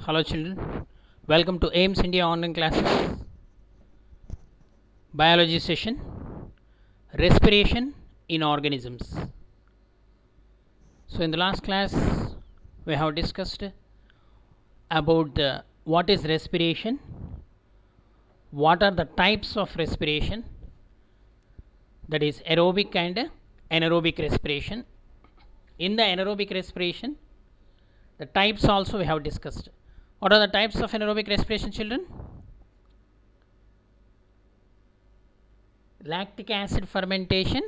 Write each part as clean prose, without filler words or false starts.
Hello children, welcome to AIMS India online classes. Biology session, respiration in organisms. So in the last class we have discussed about what is respiration, what are the types of respiration, that is aerobic and anaerobic respiration. In the anaerobic respiration, the types also we have discussed. What are the types of anaerobic respiration, children? Lactic acid fermentation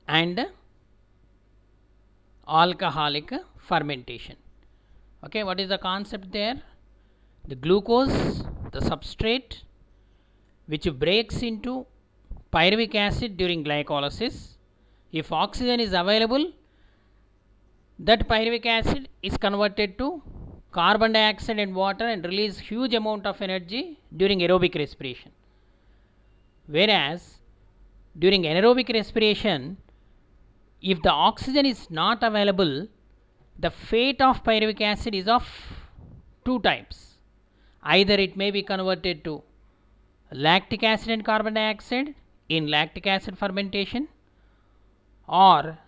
and alcoholic fermentation. Okay, what is the concept there? The glucose, the substrate which breaks into pyruvic acid during glycolysis. If oxygen is available, that pyruvic acid is converted to carbon dioxide and water and release huge amount of energy during aerobic respiration. Whereas during anaerobic respiration, if the oxygen is not available, the fate of pyruvic acid is of two types. Either it may be converted to lactic acid and carbon dioxide in lactic acid fermentation, or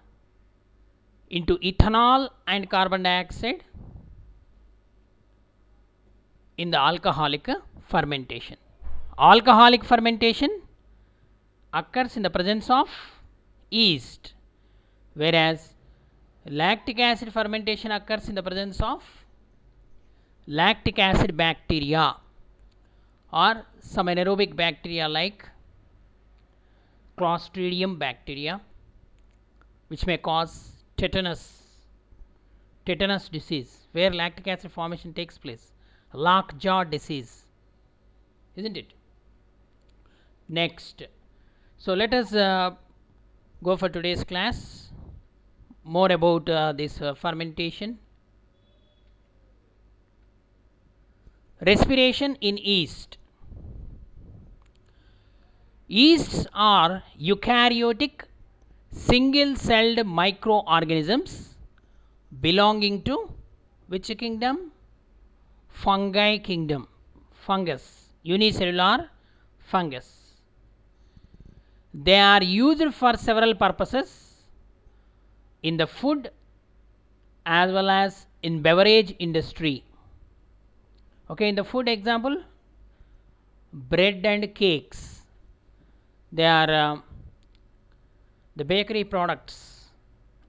into ethanol and carbon dioxide in the alcoholic fermentation. Alcoholic fermentation occurs in the presence of yeast, whereas lactic acid fermentation occurs in the presence of lactic acid bacteria or some anaerobic bacteria like Clostridium bacteria, which may cause tetanus disease, where lactic acid formation takes place, lockjaw disease, isn't it? Next, so let us go for today's class more about this fermentation. Respiration in yeast. Yeasts are eukaryotic single-celled microorganisms belonging to which kingdom? Fungi kingdom. Fungus, unicellular fungus. They are used for several purposes in the food as well as in beverage industry. Okay, in the food example, bread and cakes, they are the bakery products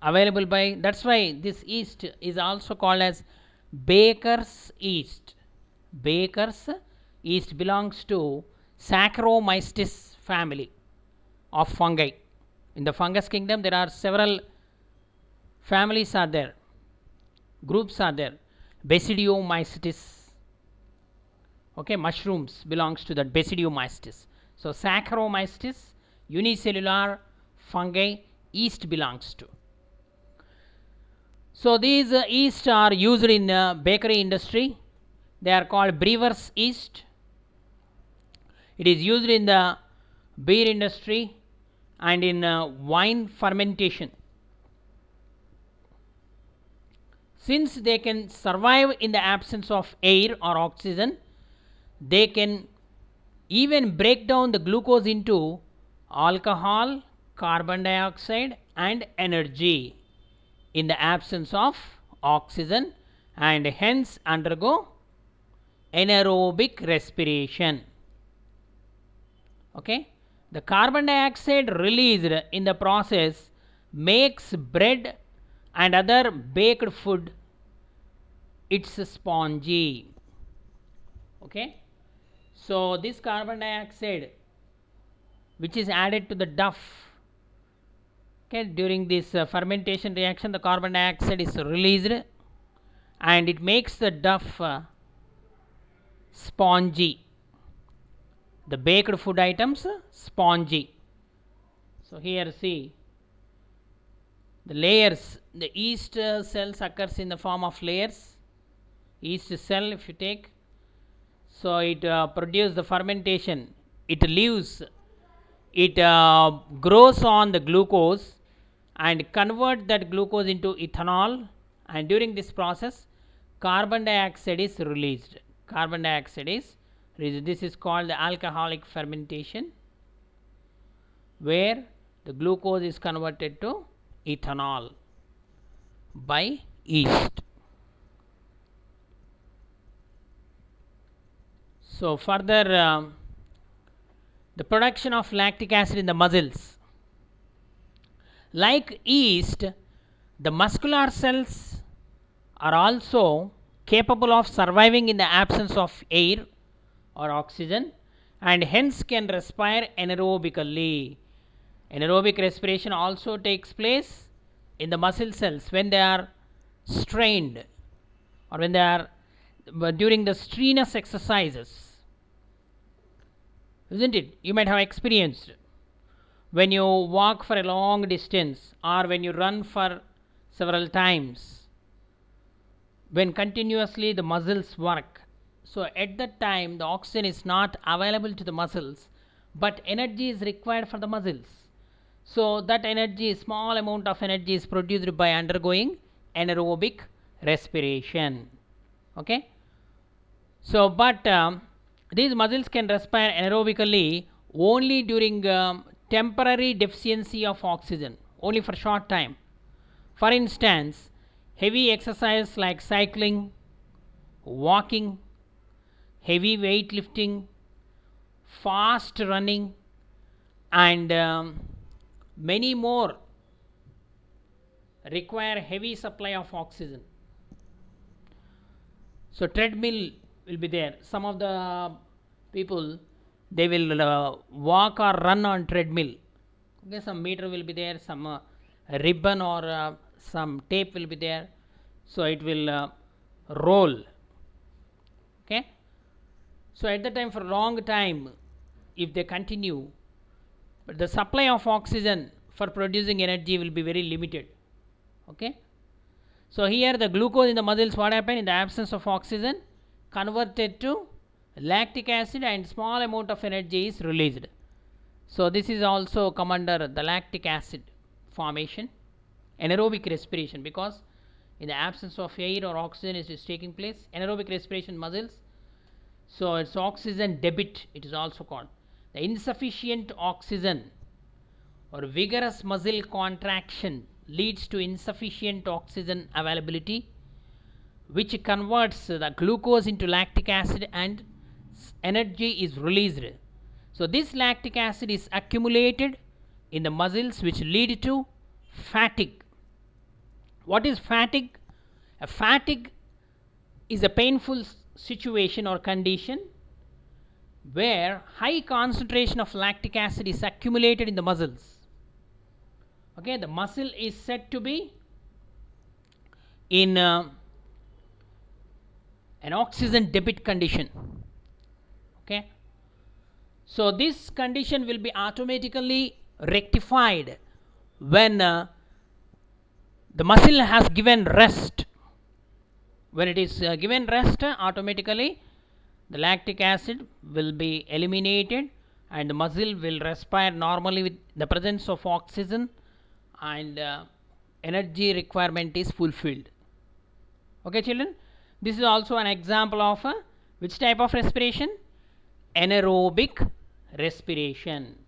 available by, that's why this yeast is also called as baker's yeast. Baker's yeast belongs to Saccharomyces family of fungi. In the fungus kingdom there are several families are there, groups are there. Basidiomycetes, okay, mushrooms belongs to that Basidiomycetes. So Saccharomycetes, unicellular fungi, yeast belongs to. So these yeast are used in bakery industry. They are called brewer's yeast. It is used in the beer industry and in wine fermentation. Since they can survive in the absence of air or oxygen, they can even break down the glucose into alcohol, carbon dioxide and energy in the absence of oxygen, and hence undergo anaerobic respiration. Okay, the carbon dioxide released in the process makes bread and other baked food it's spongy. Okay, so this carbon dioxide which is added to the duff, okay, during this fermentation reaction, the carbon dioxide is released and it makes the duff spongy, the baked food items spongy. So here see the layers, the yeast cells occurs in the form of layers. Yeast cell if you take, so it produces the fermentation, it leaves, it grows on the glucose and convert that glucose into ethanol, and during this process carbon dioxide is released. Carbon dioxide is released. This is called the alcoholic fermentation, where the glucose is converted to ethanol by yeast. So further, the production of lactic acid in the muscles. Like yeast, the muscular cells are also capable of surviving in the absence of air or oxygen, and hence can respire anaerobically. Anaerobic respiration also takes place in the muscle cells when they are strained or when they are during the strenuous exercises, isn't it? You might have experienced when you walk for a long distance or when you run for several times, when continuously the muscles work. So at that time the oxygen is not available to the muscles, but energy is required for the muscles. So that energy, small amount of energy, is produced by undergoing anaerobic respiration. Okay. So but these muscles can respire anaerobically only during temporary deficiency of oxygen, only for short time. For instance, heavy exercise like cycling, walking, heavy weight lifting, fast running, and many more require heavy supply of oxygen. So treadmill will be there. Some of the people, they will walk or run on treadmill. Okay, some meter will be there, some ribbon or some tape will be there, so it will roll. Okay. So at the time, for a long time, if they continue, but the supply of oxygen for producing energy will be very limited. Okay. So here the glucose in the muscles, what happen in the absence of oxygen, converted to lactic acid and small amount of energy is released. So this is also come under the lactic acid formation, anaerobic respiration, because in the absence of air or oxygen it is taking place. Anaerobic respiration muscles, so it's oxygen debit, it is also called. The insufficient oxygen or vigorous muscle contraction leads to insufficient oxygen availability, which converts the glucose into lactic acid and energy is released. So this lactic acid is accumulated in the muscles, which lead to fatigue. What is fatigue? A fatigue is a painful situation or condition where high concentration of lactic acid is accumulated in the muscles. Okay, the muscle is said to be in an oxygen debit condition. Okay. So this condition will be automatically rectified when the muscle has given rest. When it is given rest, automatically the lactic acid will be eliminated and the muscle will respire normally with the presence of oxygen, and energy requirement is fulfilled. Okay children, this is also an example of which type of respiration? Anaerobic respiration.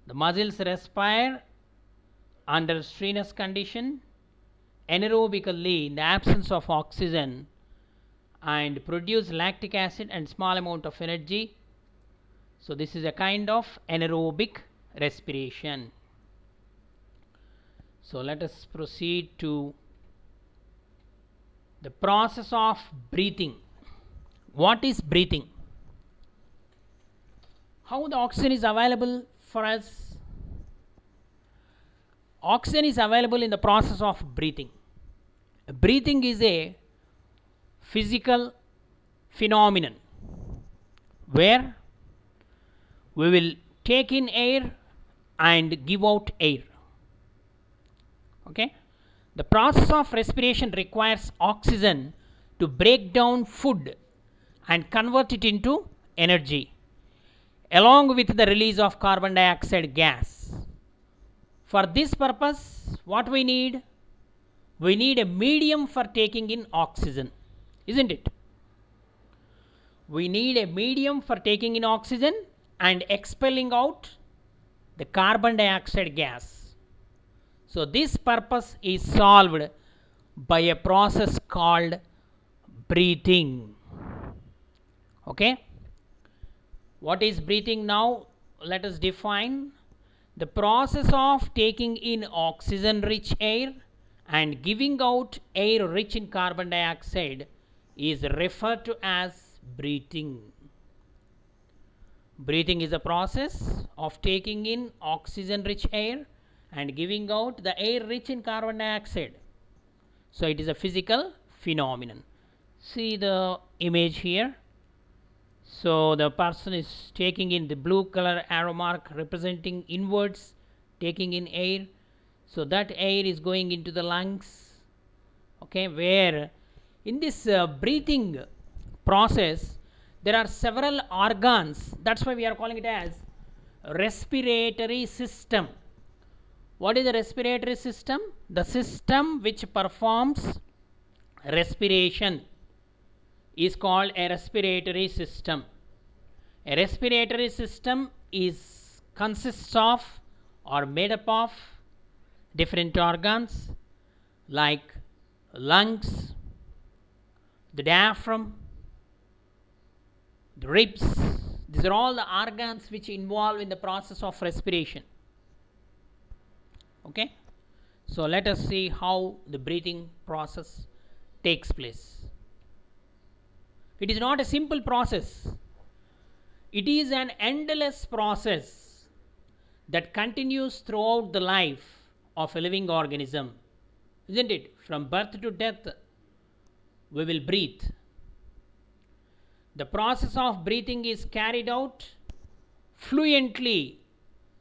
The muscles respire under strenuous condition anaerobically in the absence of oxygen and produce lactic acid and small amount of energy. So this is a kind of anaerobic respiration. So let us proceed to the process of breathing. What is breathing? How the oxygen is available for us? Oxygen is available in the process of breathing. Breathing is a physical phenomenon where we will take in air and give out air. Okay. The process of respiration requires oxygen to break down food and convert it into energy, along with the release of carbon dioxide gas. For this purpose, what we need? We need a medium for taking in oxygen, isn't it? We need a medium for taking in oxygen and expelling out the carbon dioxide gas. So this purpose is solved by a process called breathing. Okay, what is breathing now? Let us define. The process of taking in oxygen rich air and giving out air rich in carbon dioxide is referred to as breathing. Breathing is a process of taking in oxygen rich air and giving out the air rich in carbon dioxide. So it is a physical phenomenon. See the image here. So the person is taking in the blue color arrow mark representing inwards, taking in air. So that air is going into the lungs. Okay, where in this breathing process there are several organs. That's why we are calling it as respiratory system. What is the respiratory system? The system which performs respiration is called a respiratory system. A respiratory system consists of or made up of different organs like lungs, the diaphragm, the ribs. These are all the organs which involve in the process of respiration. Okay, so let us see how the breathing process takes place. It is not a simple process. It is an endless process that continues throughout the life of a living organism, isn't it? From birth to death, we will breathe. The process of breathing is carried out fluently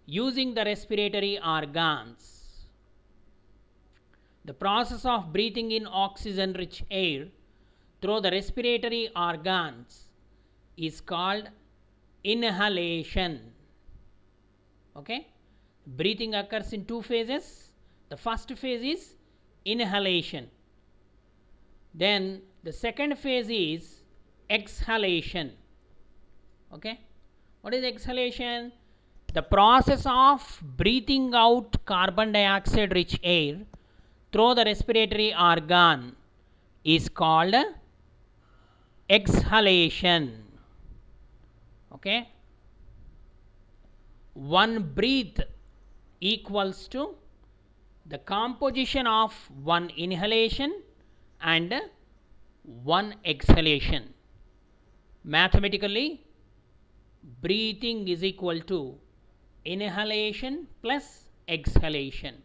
using the respiratory organs. The process of breathing in oxygen rich air through the respiratory organs is called inhalation. Okay, breathing occurs in two phases. The first phase is inhalation, then the second phase is exhalation. Okay, what is exhalation? The process of breathing out carbon dioxide rich air through the respiratory organ is called exhalation. Okay, one breath equals to the composition of one inhalation and one exhalation. Mathematically, breathing is equal to inhalation plus exhalation.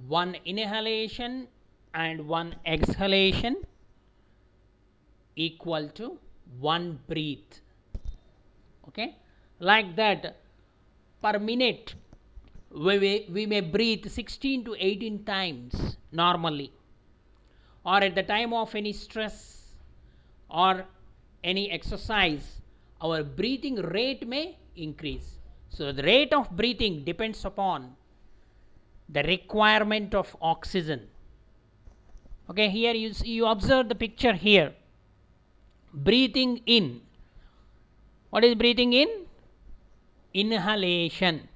One inhalation and one exhalation equal to one breath. Okay, like that, per minute we may breathe 16 to 18 times normally, or at the time of any stress or any exercise, our breathing rate may increase. So the rate of breathing depends upon the requirement of oxygen. Okay, here you observe the picture here. Breathing in. What is breathing in? Inhalation.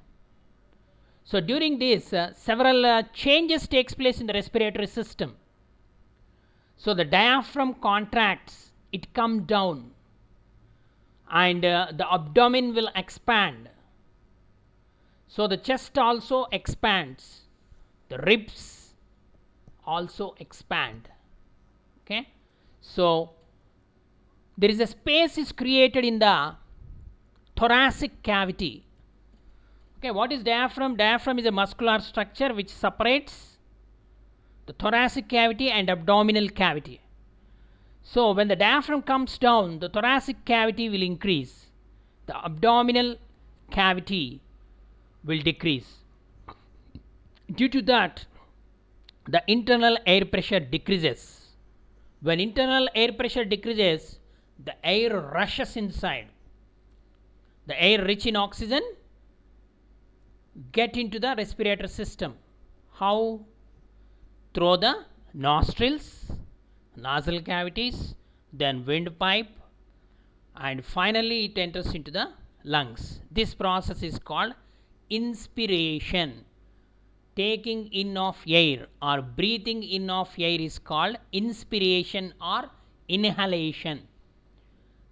So during this, several changes takes place in the respiratory system. So the diaphragm contracts, it comes down, and the abdomen will expand. So the chest also expands, the ribs also expand. Okay, so there is a space is created in the thoracic cavity. Okay, what is diaphragm? Diaphragm is a muscular structure which separates the thoracic cavity and abdominal cavity. So when the diaphragm comes down, the thoracic cavity will increase, the abdominal cavity will decrease. Due to that, the internal air pressure decreases. When internal air pressure decreases, the air rushes inside. The air rich in oxygen get into the respiratory system. How? Through the nostrils, nasal cavities, then windpipe, and finally it enters into the lungs. This process is called inspiration. Taking in of air or breathing in of air is called inspiration or inhalation.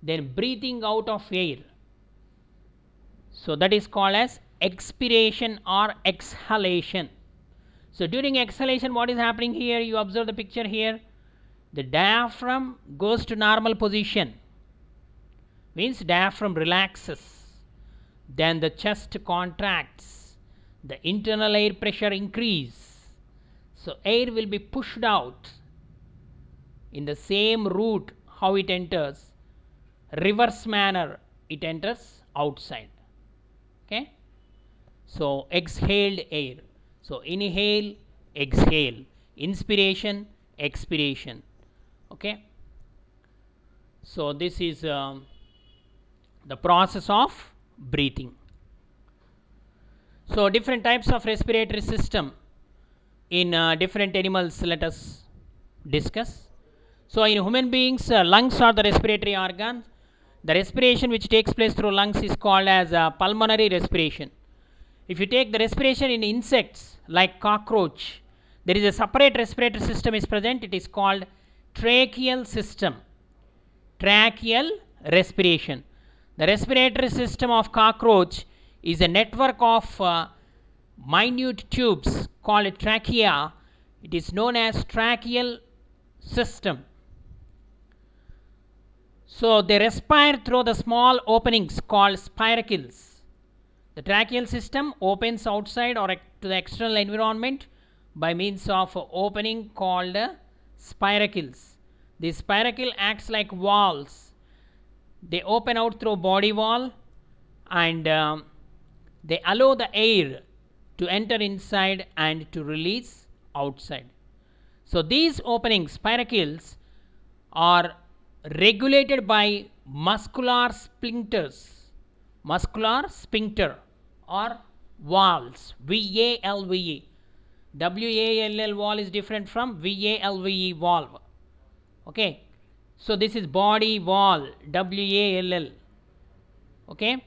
Then breathing out of air, so that is called as expiration or exhalation. So during exhalation, what is happening here? You observe the picture here. The diaphragm goes to normal position, means diaphragm relaxes, then the chest contracts, the internal air pressure increase, so air will be pushed out in the same route how it enters, reverse manner it enters outside. Okay, so exhaled air, so inhale, exhale, inspiration, expiration. Okay, so this is the process of breathing. So different types of respiratory system in different animals, let us discuss. So in human beings, lungs are the respiratory organ. The respiration which takes place through lungs is called as pulmonary respiration. If you take the respiration in insects like cockroach, there is a separate respiratory system is present. It is called tracheal system. Tracheal respiration. The respiratory system of cockroach is a network of minute tubes called trachea. It is known as tracheal system. So they respire through the small openings called spiracles. The tracheal system opens outside or to the external environment by means of opening called spiracles. The spiracle acts like valves. They open out through body wall and they allow the air to enter inside and to release outside. So these openings, spiracles, are regulated by muscular sphincter or valves, VALVE. WALL wall is different from VALVE valve. Okay, so this is body wall, WALL. Okay,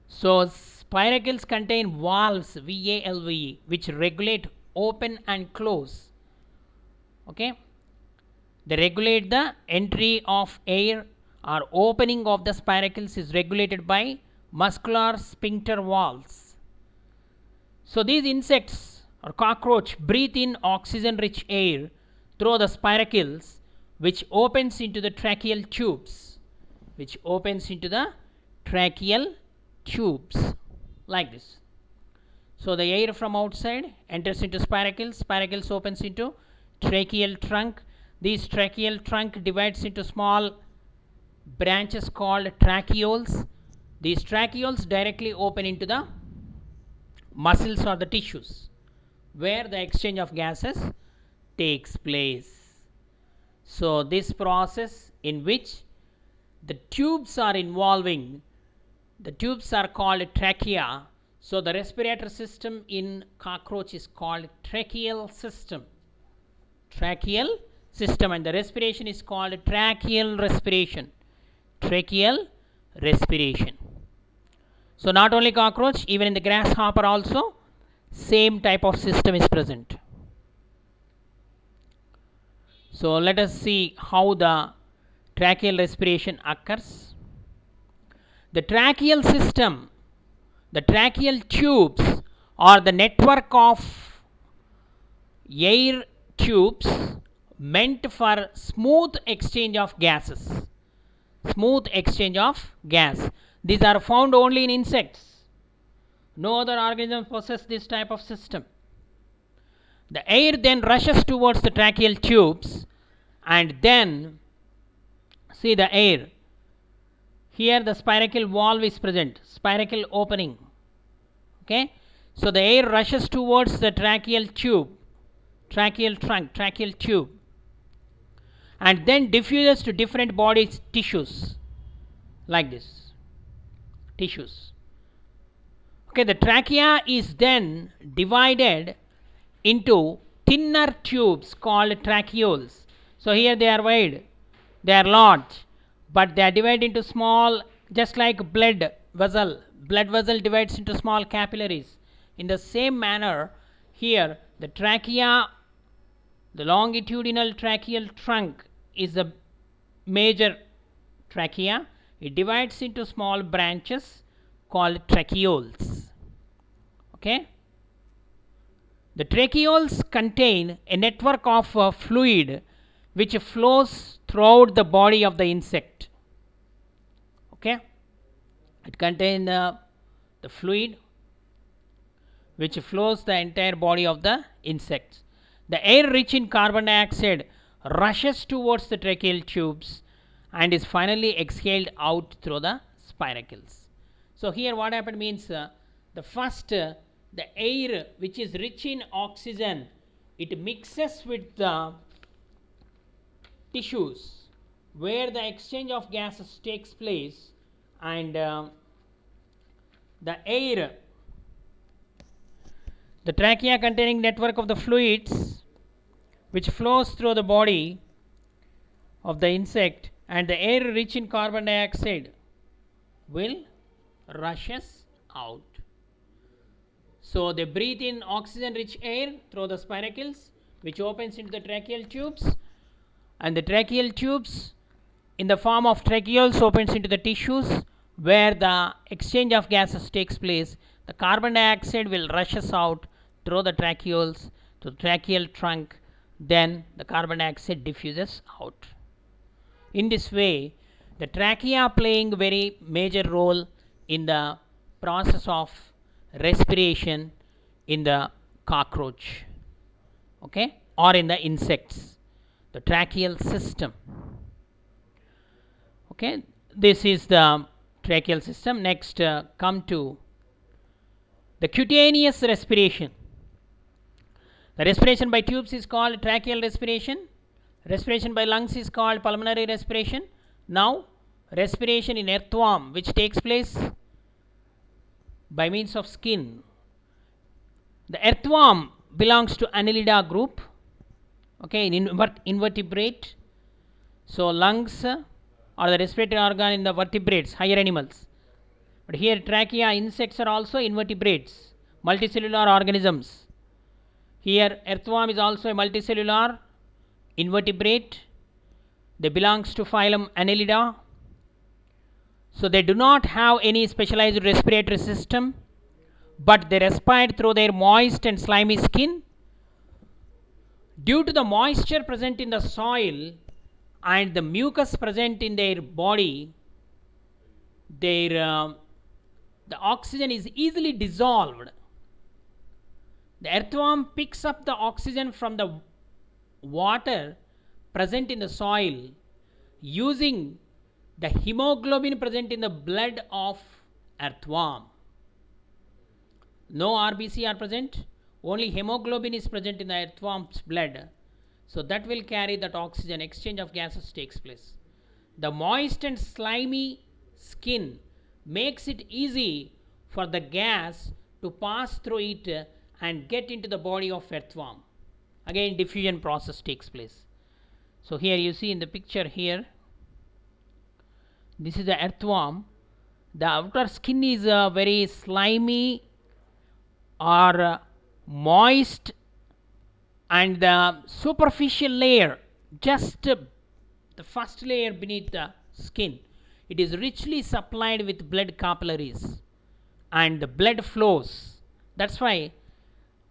so spiracles contain valves, VALVE, which regulate open and close. Okay, they regulate the entry of air or opening of the spiracles is regulated by muscular sphincter valves. So these insects or cockroach breathe in oxygen rich air through the spiracles, which opens into the tracheal tubes, like this. So the air from outside enters into spiracles opens into tracheal trunk. This tracheal trunk divides into small branches called tracheoles. These tracheoles directly open into the muscles or the tissues where the exchange of gases takes place. So this process in which the tubes are involving, the tubes are called trachea. So the respiratory system in cockroach is called tracheal system, and the respiration is called tracheal respiration. So not only cockroach, even in the grasshopper also same type of system is present. So let us see how the tracheal respiration occurs. The tracheal system, the tracheal tubes are the network of air tubes meant for smooth exchange of gases. These are found only in insects. No other organism possess this type of system. The air then rushes towards the tracheal tubes, and then see the air. Here the spiracle valve is present, spiracle opening. Okay, so the air rushes towards the tracheal tube, tracheal tube, and then diffuses to different body tissues, like this. Okay, the trachea is then divided into thinner tubes called tracheoles. So here they are wide. They are large, but they are divided into small, just like blood vessel. Blood vessel divides into small capillaries. In the same manner, here the trachea, the longitudinal tracheal trunk is the major trachea. It divides into small branches called tracheoles. Okay. The tracheoles contain a network of fluid which flows throughout the body of the insect. Okay. It contains the fluid which flows the entire body of the insects. The air rich in carbon dioxide rushes towards the tracheal tubes and is finally exhaled out through the spiracles. So here what happened means the air which is rich in oxygen, it mixes with the tissues where the exchange of gases takes place, and the air, the trachea containing network of the fluids which flows through the body of the insect, and the air rich in carbon dioxide will rushes out. So they breathe in oxygen rich air through the spiracles which opens into the tracheal tubes, and the tracheal tubes in the form of tracheoles opens into the tissues where the exchange of gases takes place. The carbon dioxide will rushes out through the tracheoles to the tracheal trunk, then the carbon dioxide diffuses out. In this way, the trachea playing very major role in the process of respiration in the cockroach, okay, or in the insects, the tracheal system. Okay, this is the tracheal system. Next, come to the cutaneous respiration. The respiration by tubes is called tracheal respiration. Respiration by lungs is called pulmonary respiration. Now, respiration in earthworm, which takes place by means of skin. The earthworm belongs to Annelida group, okay, in invertebrate. So lungs are the respiratory organ in the vertebrates, higher animals. But here trachea, insects are also invertebrates, multicellular organisms. Here earthworm is also a multicellular invertebrate. They belongs to phylum Annelida. So they do not have any specialized respiratory system, but they respire through their moist and slimy skin. Due to the moisture present in the soil and the mucus present in their body, the oxygen is easily dissolved. The earthworm picks up the oxygen from the water present in the soil using the hemoglobin present in the blood of earthworm. No RBC are present, only hemoglobin is present in the earthworm's blood. So that will carry that oxygen, exchange of gases takes place. The moist and slimy skin makes it easy for the gas to pass through it and get into the body of earthworm. Again, diffusion process takes place. So here you see in the picture here, this is the earthworm. The outer skin is very slimy or moist, and the superficial layer, just the first layer beneath the skin, it is richly supplied with blood capillaries and the blood flows. That's why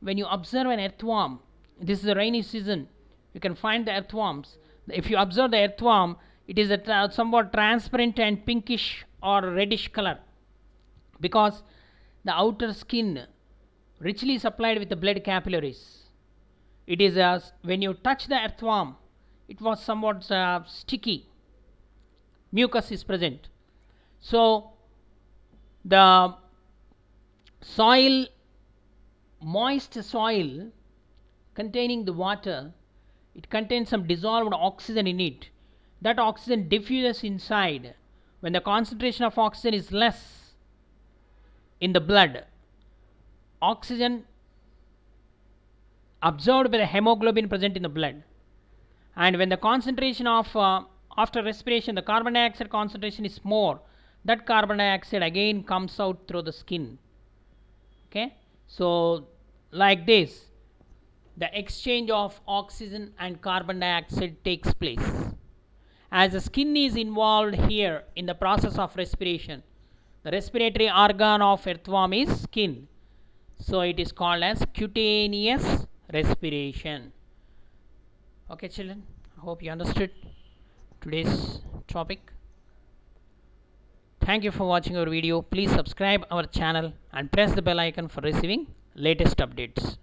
when you observe an earthworm, this is the rainy season, you can find the earthworms. If you observe the earthworm, it is a somewhat transparent and pinkish or reddish color, because the outer skin richly supplied with the blood capillaries. It is when you touch the earthworm, it was somewhat sticky, mucus is present. So the soil, moist soil containing the water, it contains some dissolved oxygen in it. That oxygen diffuses inside. When the concentration of oxygen is less in the blood, oxygen absorbed by the hemoglobin present in the blood, and when the concentration of after respiration the carbon dioxide concentration is more, that carbon dioxide again comes out through the skin. Okay, so like this the exchange of oxygen and carbon dioxide takes place. As the skin is involved here in the process of respiration, the respiratory organ of earthworm is skin, so it is called as cutaneous respiration. Okay children, I hope you understood today's topic. Thank you for watching our video. Please subscribe our channel and press the bell icon for receiving latest updates.